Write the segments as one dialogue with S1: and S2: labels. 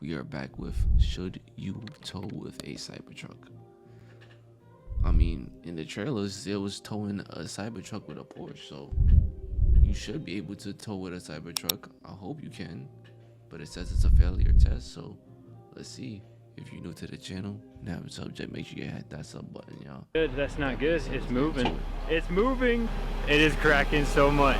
S1: we are back with should you tow with a Cybertruck? I mean, in the trailers it was towing a Cybertruck with a Porsche, so you should be able to tow with a Cybertruck. I hope you can, but it says it's a failure test, so let's see. If you're new to the channel, now subject, make sure you hit that sub button, y'all.
S2: Good, that's not good. It's moving. It's moving. It is cracking so much.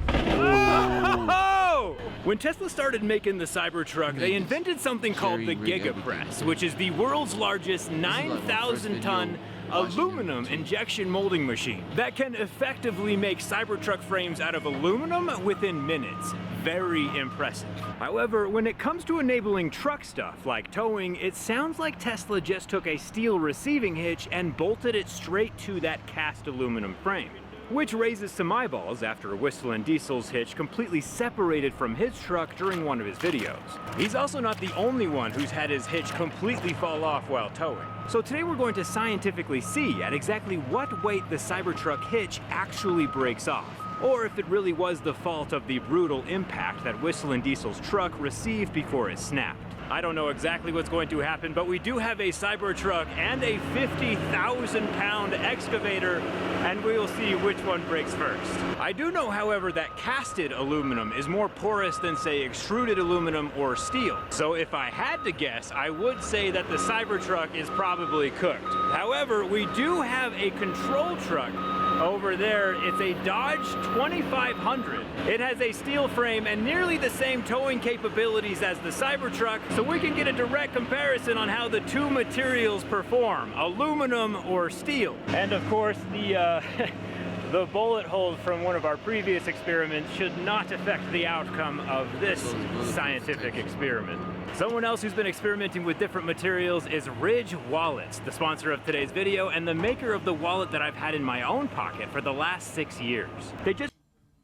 S2: Oh! When Tesla started making the Cybertruck, they invented something called the gigapress, which is the world's largest 9,000-ton aluminum injection molding machine that can effectively make Cybertruck frames out of aluminum within minutes. Very impressive. However, when it comes to enabling truck stuff like towing, it sounds like Tesla just took a steel receiving hitch and bolted it straight to that cast aluminum frame. Which raises some eyeballs after WhistlinDiesel's hitch completely separated from his truck during one of his videos. He's also not the only one who's had his hitch completely fall off while towing. So today we're going to scientifically see at exactly what weight the Cybertruck hitch actually breaks off, or if it really was the fault of the brutal impact that WhistlinDiesel's truck received before it snapped. I don't know exactly what's going to happen, but we do have a Cybertruck and a 50,000-pound excavator, and we will see which one breaks first. I do know, however, that casted aluminum is more porous than, say, extruded aluminum or steel. So if I had to guess, I would say that the Cybertruck is probably cooked. However, we do have a control truck over there. It's a Dodge 2500. It has a steel frame and nearly the same towing capabilities as the Cybertruck, so we can get a direct comparison on how the two materials perform, aluminum or steel. And of course, the bullet hole from one of our previous experiments should not affect the outcome of this scientific experiment. Someone else who's been experimenting with different materials is Ridge Wallets, the sponsor of today's video and the maker of the wallet that I've had in my own pocket for the last 6 years. They just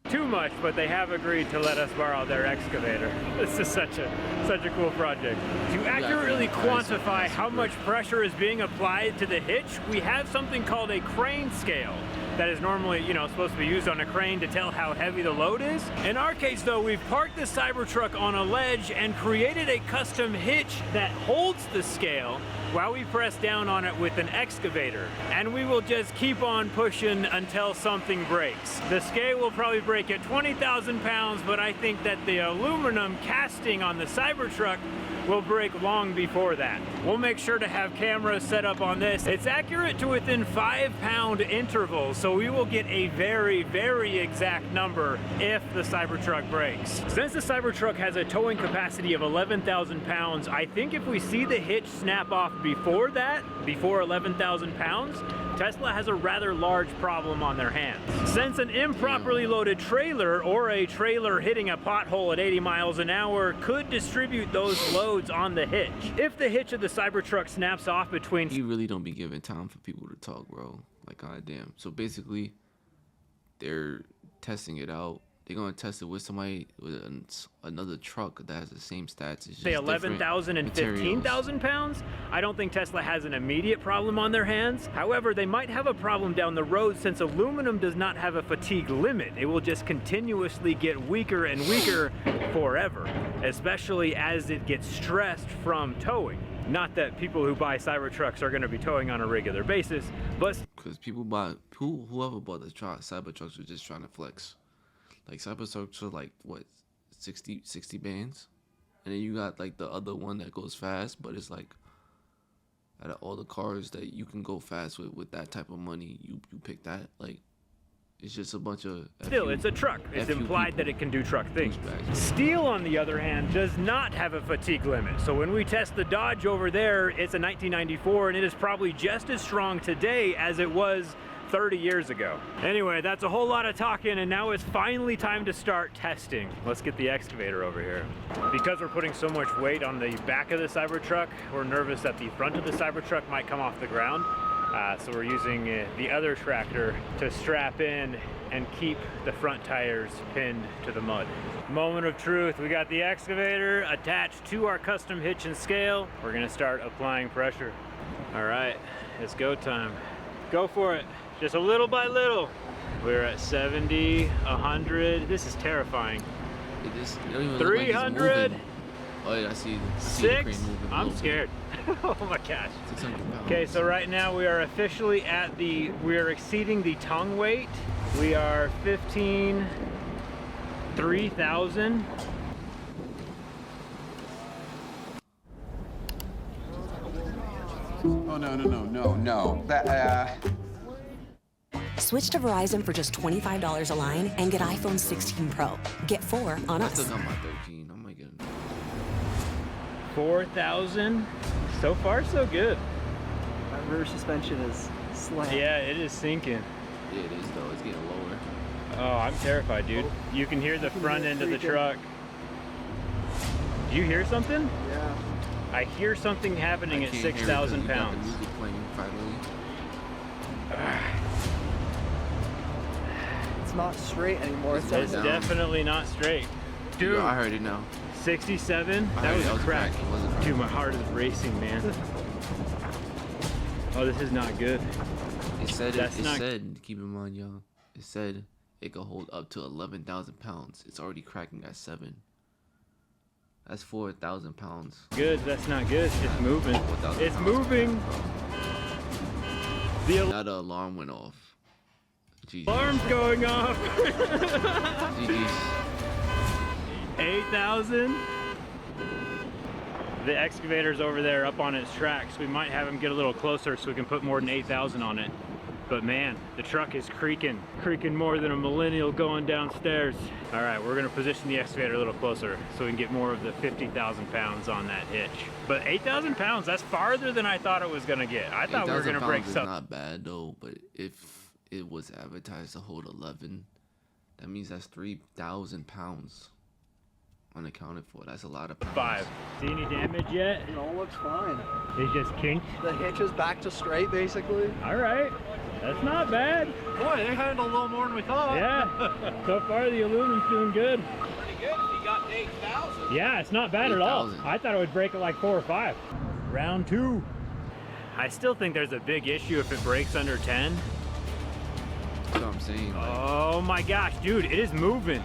S2: too much, but they have agreed to let us borrow their excavator. This is such a cool project. To accurately quantify how much pressure is being applied to the hitch, we have something called a crane scale that is normally, supposed to be used on a crane to tell how heavy the load is. In our case though, we've parked the Cybertruck on a ledge and created a custom hitch that holds the scale while we press down on it with an excavator. And we will just keep on pushing until something breaks. The scale will probably break at 20,000 pounds, but I think that the aluminum casting on the Cybertruck will break long before that. We'll make sure to have cameras set up on this. It's accurate to within 5-pound intervals, so we will get a very, very exact number if the Cybertruck breaks. Since the Cybertruck has a towing capacity of 11,000 pounds, I think if we see the hitch snap off before that, before 11,000 pounds, Tesla has a rather large problem on their hands. Since an improperly loaded trailer or a trailer hitting a pothole at 80 miles an hour could distribute those loads on the hitch. If the hitch of the Cybertruck snaps off between...
S1: You really don't be giving time for people to talk, bro. Like, goddamn. So basically, they're testing it out. They're going to test it with somebody with another truck that has the same stats. It's
S2: say 11,000 and 15,000 pounds. I don't think Tesla has an immediate problem on their hands. However, they might have a problem down the road since aluminum does not have a fatigue limit. It will just continuously get weaker and weaker forever, especially as it gets stressed from towing. Not that people who buy Cybertrucks are going to be towing on a regular basis, but...
S1: Because whoever bought the Cybertrucks was just trying to flex. Like Cybertrucks are like what 60 bands, and then you got like the other one that goes fast, but it's like out of all the cars that you can go fast with that type of money, you pick that. Like, it's just a bunch of
S2: still, it's a truck. It's implied that it can do truck things. Steel, on the other hand, does not have a fatigue limit. So when we test the Dodge over there, it's a 1994, and it is probably just as strong today as it was 30 years ago. Anyway, that's a whole lot of talking, and now it's finally time to start testing. Let's get the excavator over here. Because we're putting so much weight on the back of the Cybertruck, we're nervous that the front of the Cybertruck might come off the ground. So we're using the other tractor to strap in and keep the front tires pinned to the mud. Moment of truth, we got the excavator attached to our custom hitch and scale. We're gonna start applying pressure. All right, it's go time. Go for it. Just a little by little. We're at 70, 100. This is terrifying. 300.
S1: Oh yeah, I see the
S2: 6.
S1: crane moving.
S2: I'm scared. Oh my gosh.
S1: 600 pounds.
S2: Okay, so right now we are officially at we are exceeding the tongue weight. We are 3,000.
S3: Oh, no. That,
S4: Switch to Verizon for just $25 a line and get iPhone 16 Pro. Get 4 on
S1: I still
S4: us.
S1: got my 13. I might get it.
S2: 4,000. So far, so good.
S5: That rear suspension is slammed.
S2: Yeah, it is sinking.
S1: Yeah, it is though. It's getting lower.
S2: Oh, I'm terrified, dude. You can hear the front end of the truck. Do you hear something?
S5: Yeah.
S2: I hear something happening at
S1: Can't hear it
S2: 6,000
S1: 'cause we got
S2: pounds.
S1: the music playing finally.
S5: It's not straight anymore.
S1: It's
S2: It's
S1: down.
S2: definitely not straight. Dude,
S1: Yo, I heard it now.
S2: 67?
S1: I
S2: That
S1: heard
S2: was
S1: it.
S2: a crack.
S1: It wasn't crack.
S2: Dude, my heart is racing, man. Oh, this is not good.
S1: It said
S2: That's
S1: it
S2: not-
S1: said, keep in mind, y'all. It said it could hold up to 11,000 pounds. It's already cracking at 7. That's 4,000 pounds.
S2: Good, that's not good. It's moving.
S1: 4,000
S2: It's
S1: pounds.
S2: moving. The
S1: Now the alarm went off. GG's.
S2: alarm's going off.
S1: GG's.
S2: 8,000. The excavator's over there up on its tracks. We might have him get a little closer so we can put more than 8,000 on it. But man, the truck is creaking more than a millennial going downstairs. All right, we're gonna position the excavator a little closer so we can get more of the 50,000 pounds on that hitch. But 8,000 pounds, that's farther than I thought it was gonna get. I thought we were
S1: 8,000
S2: gonna break
S1: pounds is
S2: something.
S1: not bad though, but if it was advertised to hold 11, that means that's 3,000 pounds unaccounted for. That's a lot of pounds.
S2: 5. See any damage yet?
S5: It all looks fine.
S2: It's just kinked.
S5: The hitch is back to straight, basically.
S2: All right, that's not bad.
S5: Boy, they handle a little more than we thought.
S2: Yeah, so far the aluminum's doing good.
S6: Pretty good if you got to 8,000.
S2: Yeah, it's not bad at all.
S1: 8,000.
S2: I thought it would break at like 4 or 5. Round 2. I still think there's a big issue if it breaks under 10.
S1: That's what I'm saying. Like,
S2: Oh my gosh, dude, it is moving.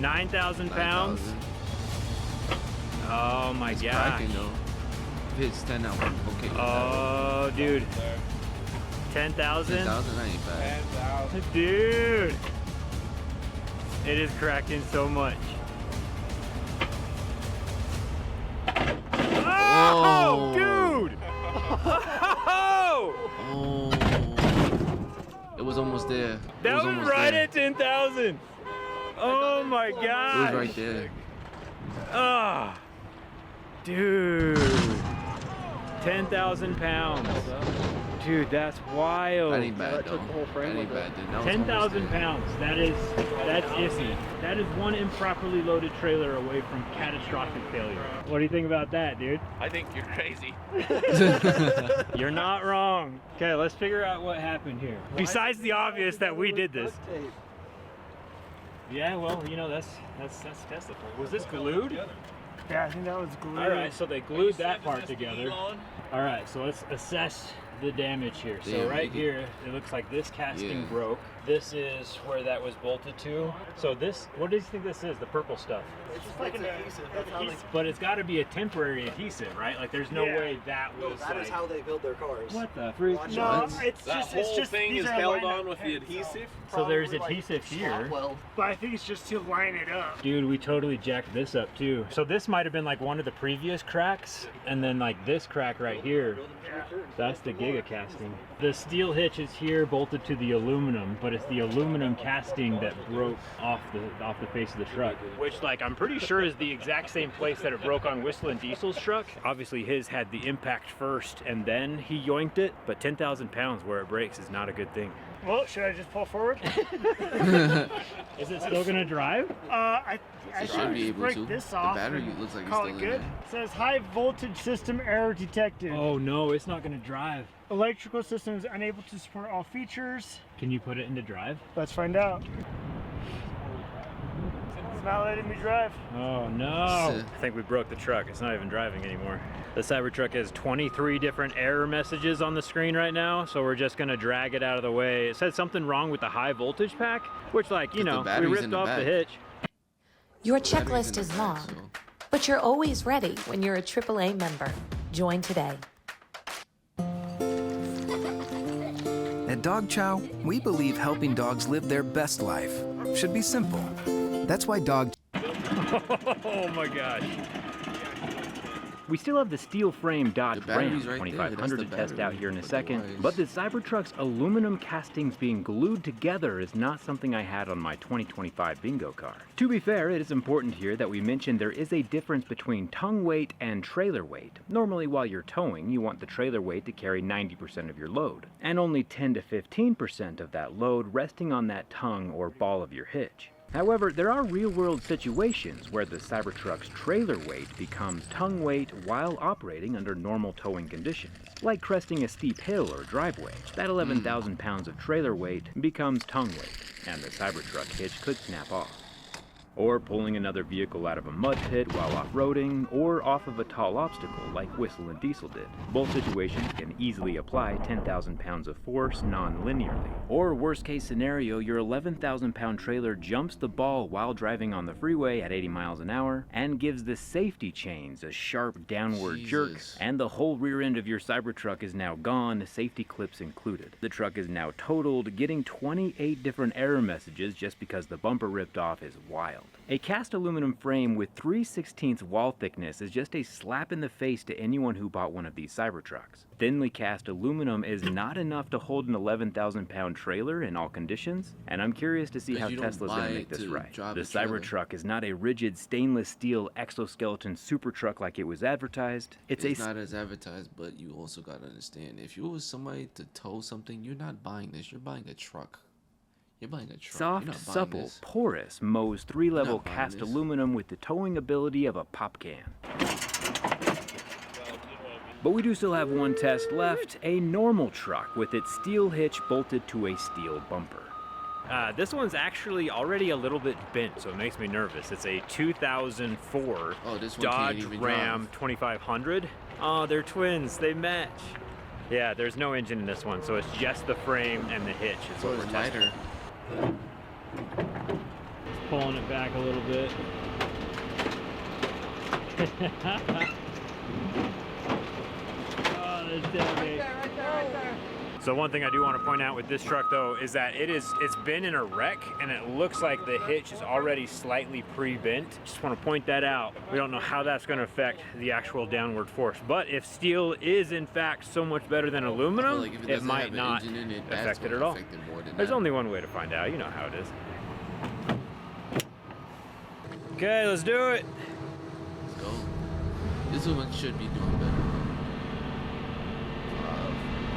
S2: 9,000 pounds.
S1: 9,000.
S2: Oh my
S1: It's
S2: gosh.
S1: cracking though. If it's 10 now, I'm okay with
S2: Oh, dude. 10,000?
S1: 10,000, that ain't bad.
S6: 10,000.
S2: Dude. It is cracking so much. Oh,
S1: Whoa.
S2: dude! Oh!
S1: Oh. It was almost there.
S2: That was
S1: almost
S2: right
S1: there.
S2: at 10,000. Oh my
S1: It
S2: god.
S1: was right there.
S2: Ah, dude. 10,000 pounds. Dude, that's wild.
S1: That ain't bad
S5: that
S1: though.
S5: took the whole frame
S1: That ain't
S5: with it.
S1: bad. Then. That was almost
S2: 10,000
S1: there.
S2: pounds. That's iffy. That is one improperly loaded trailer away from catastrophic failure. What do you think about that, dude?
S6: I think you're crazy.
S2: You're not wrong. Okay, let's figure out what happened here. Besides the obvious that we did this.
S5: Duct tape.
S2: Yeah, well, you know, that's testable. Was this glued?
S7: Yeah, I think that was glued.
S2: All right, so they glued that part together. All right, so let's assess the damage here. So
S1: Yeah,
S2: right
S1: we
S2: here, it looks like this casting
S1: Yeah.
S2: broke. This is where that was bolted to. So this, what do you think this is, the purple stuff?
S5: It's just like an adhesive. That's how they,
S2: But it's got to be a temporary adhesive, right? Like there's no
S7: Yeah.
S2: way that was
S5: that
S2: like...
S5: is how they build their cars.
S2: What the freak?
S5: Watch
S7: No,
S5: out.
S7: it's
S6: That
S7: just,
S6: whole
S7: it's just
S6: thing
S7: these
S6: is
S7: are
S6: held
S7: lined
S6: on
S7: up
S6: with the
S7: pins,
S6: adhesive.
S2: So there's
S5: Probably, like,
S2: adhesive here.
S5: spot weld.
S7: But I think it's just to line it up.
S2: Dude, we totally jacked this up too. So this might have been like one of the previous cracks, and then like this crack right here, that's the gigacasting. The steel hitch is here bolted to the aluminum, but it's the aluminum casting that broke off the face of the truck. Which, like, I'm pretty sure is the exact same place that it broke on Whistlin Diesel's truck. Obviously his had the impact first and then he yoinked it, but 10,000 pounds where it breaks is not a good thing.
S7: Well, should I just pull forward?
S2: Is it still gonna drive?
S7: I
S1: It
S7: should
S1: should be
S7: just
S1: able
S7: break
S1: to.
S7: this
S1: The
S7: off.
S1: battery
S7: and
S1: looks like it's
S7: call
S1: still
S7: it
S1: in
S7: good.
S1: there.
S7: It says high voltage system error detected.
S2: Oh no, it's not gonna drive.
S7: Electrical system is unable to support all features.
S2: Can you put it into drive?
S7: Let's find out. It's not letting me drive.
S2: Oh no! I think we broke the truck. It's not even driving anymore. The Cybertruck has 23 different error messages on the screen right now, so we're just gonna drag it out of the way. It said something wrong with the high voltage pack, which, like, you
S1: The
S2: know, we
S1: battery's
S2: ripped
S1: in the
S2: off the
S1: back.
S2: hitch.
S4: Your
S1: Battery's in
S4: checklist
S1: the
S4: is
S1: back,
S4: long.
S1: so-
S8: But you're always ready when you're a AAA member. Join today.
S9: At Dog Chow, we believe helping dogs live their best life should be simple. That's why Dog...
S2: Oh my gosh. We still have the steel frame Dodge Ram
S1: right
S2: 2500 to test out here in a second,
S1: Otherwise-
S2: but the Cybertruck's aluminum castings being glued together is not something I had on my 2025 bingo card. To be fair, it is important here that we mention there is a difference between tongue weight and trailer weight. Normally while you're towing, you want the trailer weight to carry 90% of your load, and only 10 to 15% of that load resting on that tongue or ball of your hitch. However, there are real-world situations where the Cybertruck's trailer weight becomes tongue weight while operating under normal towing conditions, like cresting a steep hill or driveway. That 11,000 pounds of trailer weight becomes tongue weight, and the Cybertruck hitch could snap off. Or pulling another vehicle out of a mud pit while off-roading, or off of a tall obstacle like Whistlin Diesel did. Both situations can easily apply 10,000 pounds of force non-linearly. Or worst case scenario, your 11,000 pound trailer jumps the ball while driving on the freeway at 80 miles an hour and gives the safety chains a sharp downward jerk, and the whole rear end of your Cybertruck is now gone, safety clips included. The truck is now totaled, getting 28 different error messages just because the bumper ripped off is wild. A cast aluminum frame with 3/16 wall thickness is just a slap in the face to anyone who bought one of these Cybertrucks. Thinly cast aluminum is not enough to hold an 11,000 pound trailer in all conditions, and I'm curious to see how Tesla's going to make this right. The Cybertruck is not a rigid stainless steel exoskeleton super truck like it was advertised.
S1: It's not as advertised, but you also got to understand, if you was somebody to tow something, you're not buying this, you're buying a truck. You're buying a truck.
S2: Soft, supple, porous, Mohs 3-level cast aluminum with the towing ability of a pop can. But we do still have one test left, a normal truck with its steel hitch bolted to a steel bumper. This one's actually already a little bit bent, so it makes me nervous. It's a 2004 Dodge Ram 2500. Oh, they're twins, they match. Yeah, there's no engine in this one, so it's just the frame and the hitch. It's what we're testing.
S10: Just pulling it back a little bit. Oh, there's definitely...
S5: Right there.
S2: So one thing I do want to point out with this truck though is that it's been in a wreck, and it looks like the hitch is already slightly pre-bent. Just want to point that out. We don't know how that's going to affect the actual downward force, but if steel is in fact so much better than aluminum,
S1: like if
S2: it might not affect it at all. There's only one way to find out. You know how it is. Okay, let's do it.
S1: Let's go. This one should be doing better.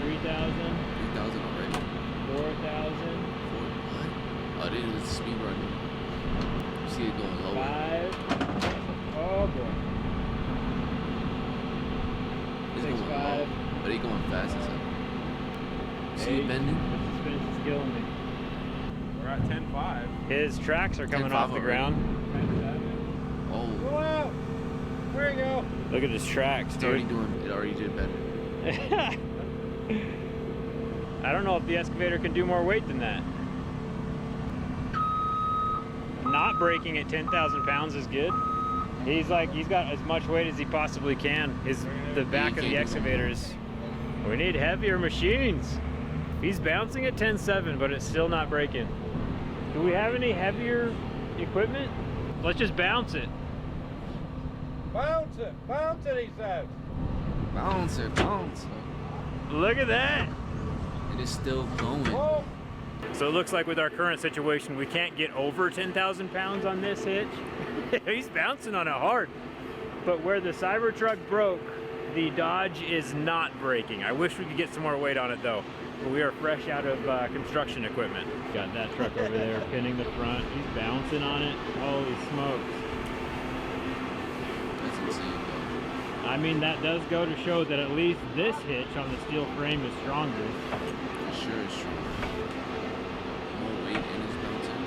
S10: 3,000.
S1: 3,000 already.
S10: 4,000.
S1: What? Oh, this is speed running. You see it going lower.
S10: 5. Oh boy.
S1: It's going
S10: 6, 5.
S1: low, but he going fast as hell. See it bending?
S10: The suspension is killing me.
S6: We're at 10.5.
S2: His tracks are coming off the ground.
S1: Oh.
S5: Go out. There you go.
S2: Look at his tracks,
S1: It
S2: dude.
S1: already did better.
S2: I don't know if the excavator can do more weight than that. Not braking at 10,000 pounds is good. He's got as much weight as he possibly can. The back of the excavators. We need heavier machines. He's bouncing at 10.7, but it's still not braking. Do we have any heavier equipment? Let's just bounce it.
S5: Bounce it, he says.
S1: Bounce it.
S2: Look at that.
S1: It is still going.
S5: Whoa.
S2: So it looks like with our current situation, we can't get over 10,000 pounds on this hitch. He's bouncing on it hard. But where the Cybertruck broke, the Dodge is not braking. I wish we could get some more weight on it though. But we are fresh out of construction equipment.
S10: Got that truck over there pinning the front. He's bouncing on it. Holy smokes.
S1: That's insane though.
S10: I mean, that does go to show that at least this hitch on the steel frame is stronger.
S1: For sure it's true. More weight and it's bouncing.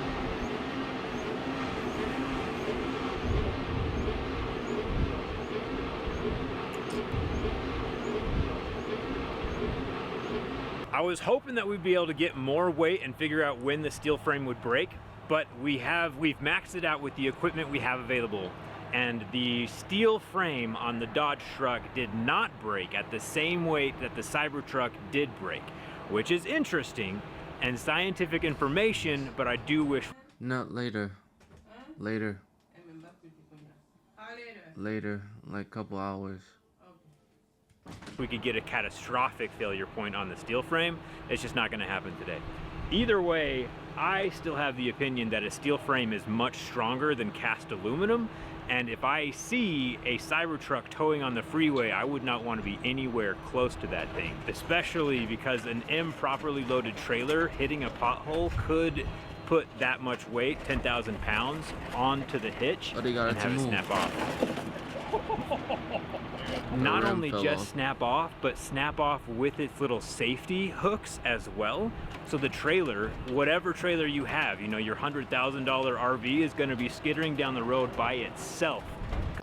S2: I was hoping that we'd be able to get more weight and figure out when the steel frame would break, but we've maxed it out with the equipment we have available. and the steel frame on the Dodge truck did not break at the same weight that the Cybertruck did break, which is interesting and scientific information, but I do wish...
S1: Not later. Later. Later, like a couple hours.
S2: we could get a catastrophic failure point on the steel frame. It's just not going to happen today. Either way, I still have the opinion that a steel frame is much stronger than cast aluminum, and if I see a Cybertruck towing on the freeway, I would not want to be anywhere close to that thing, especially because an improperly loaded trailer hitting a pothole could put that much weight, 10,000 pounds, onto the hitch and have it snap off. Not only just snap off, but snap off with its little safety hooks as well. So the trailer, whatever trailer you have, you know, your $100,000 RV is going to be skittering down the road by itself.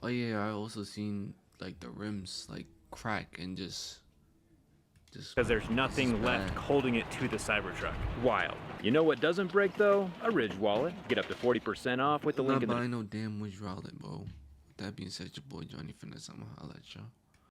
S1: Oh yeah, I also seen like the rims like crack and just
S2: because there's nothing left holding it to the Cybertruck. Wild. You know what doesn't break though? A Ridge wallet. Get up to 40% off with the link in the...
S1: Not buying no damn Ridge wallet, bro. With that being said, your boy Johnny Finesse, I'ma holla at y'all.